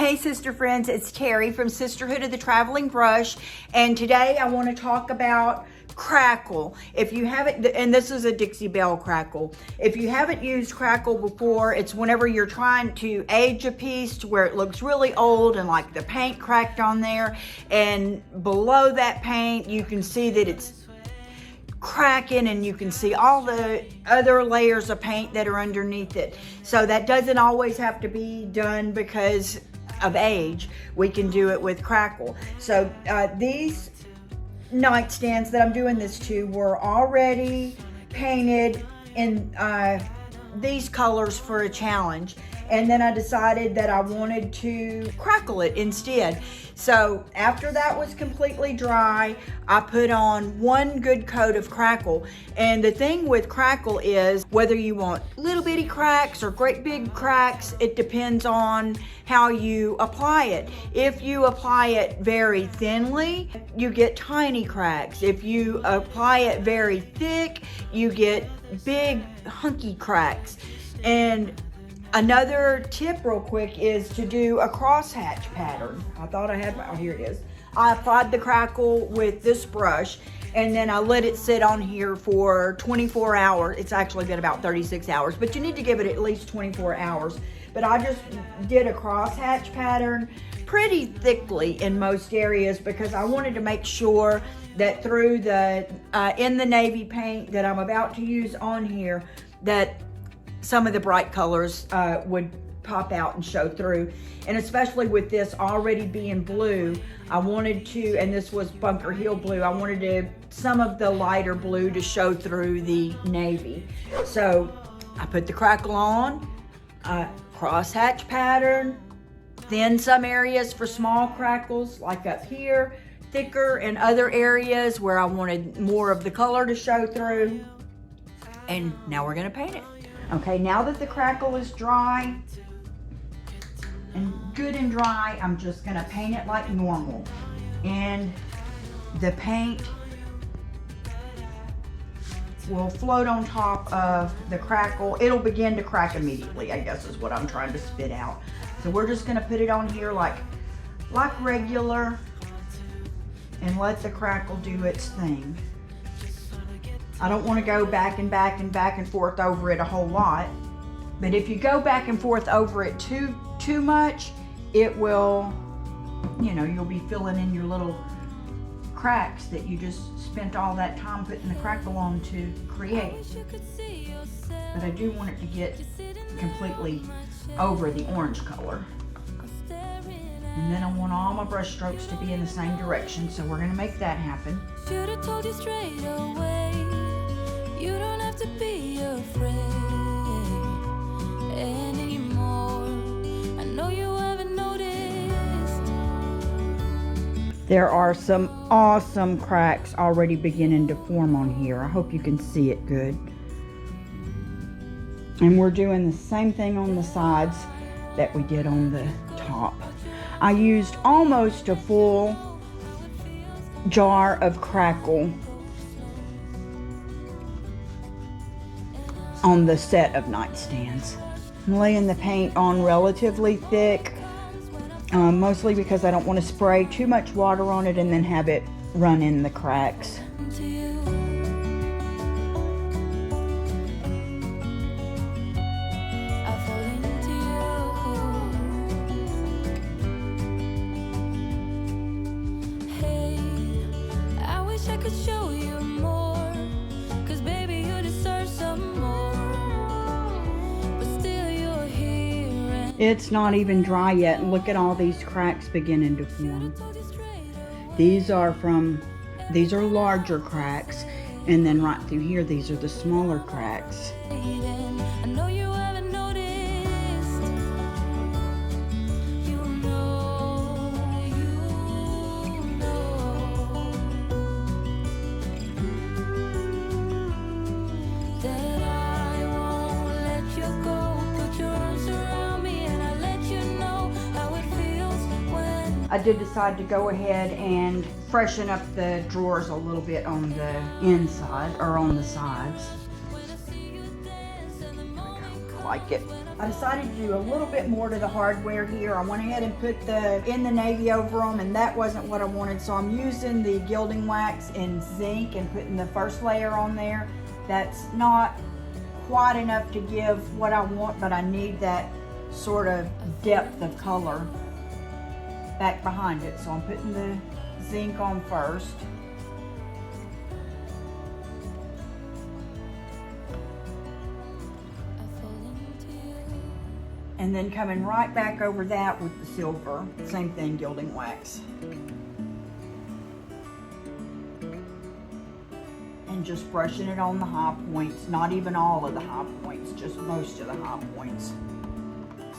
Hey sister friends, it's Terri from Sisterhood of the Traveling Brush, and today I want to talk about Crackle. If you haven't, and this is a Dixie Belle Crackle. If you haven't used Crackle before, it's whenever you're trying to age a piece to where it looks really old and like the paint cracked on there, and below that paint you can see that it's cracking and you can see all the other layers of paint that are underneath it. So that doesn't always have to be done because of age. We can do it with Crackle. So these nightstands that I'm doing this to were already painted in these colors for a challenge, and then I decided that I wanted to crackle it instead. So after that was completely dry, I put on one good coat of Crackle. And the thing with Crackle is whether you want little bitty cracks or great big cracks, it depends on how you apply it. If you apply it very thinly, you get tiny cracks. If you apply it very thick, you get big hunky cracks. And another tip real quick is to do a crosshatch pattern. I thought I had, oh here it is. I applied the Crackle with this brush and then I let it sit on here for 24 hours. It's actually been about 36 hours, but you need to give it at least 24 hours. But I just did a crosshatch pattern pretty thickly in most areas because I wanted to make sure that through the, in the navy paint that I'm about to use on here, that some of the bright colors would pop out and show through. And especially with this already being blue, I wanted to, and this was Bunker Hill blue, I wanted to, some of the lighter blue to show through the navy. So I put the Crackle on, crosshatch pattern, thin some areas for small crackles like up here, thicker in other areas where I wanted more of the color to show through. And now we're gonna paint it. Okay, now that the Crackle is dry and good and dry, I'm just gonna paint it like normal. And the paint will float on top of the Crackle. It'll begin to crack immediately, I guess is what I'm trying to spit out. So we're just gonna put it on here like regular and let the Crackle do its thing. I don't want to go back and back and back and forth over it a whole lot, but if you go back and forth over it too much, it will, you know, you'll be filling in your little cracks that you just spent all that time putting the Crackle on to create. But I do want it to get completely over the orange color. And then I want all my brush strokes to be in the same direction, so we're gonna make that happen. Should have told you straight away. You don't have to be afraid anymore. I know you haven't noticed. There are some awesome cracks already beginning to form on here. I hope you can see it good. And we're doing the same thing on the sides that we did on the top. I used almost a full jar of Crackle on the set of nightstands. I'm laying the paint on relatively thick, mostly because I don't want to spray too much water on it and then have it run in the cracks. I could show you more, 'cause baby you deserve some more, but still you're here. It's not even dry yet, and look at all these cracks beginning to form. These are larger cracks, and then right through here these are the smaller cracks. I know you haven't noticed. You know that I won't let you go. Put your arms around me and I let you know how it feels when I did decide to go ahead and freshen up the drawers a little bit on the inside, or on the sides. like it. I decided to do a little bit more to the hardware here. I went ahead and put in the navy over them, and that wasn't what I wanted. So I'm using the gilding wax in zinc and putting the first layer on there. That's not quite enough to give what I want, but I need that sort of depth of color back behind it. So I'm putting the zinc on first. And then coming right back over that with the silver. Same thing, gilding wax. And just brushing it on the high points, not even all of the high points, just most of the high points.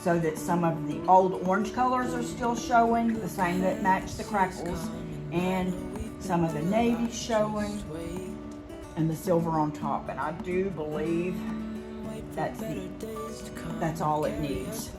So that some of the old orange colors are still showing, the same that match the crackles, and some of the navy's showing, and the silver on top. And I do believe that's all it needs.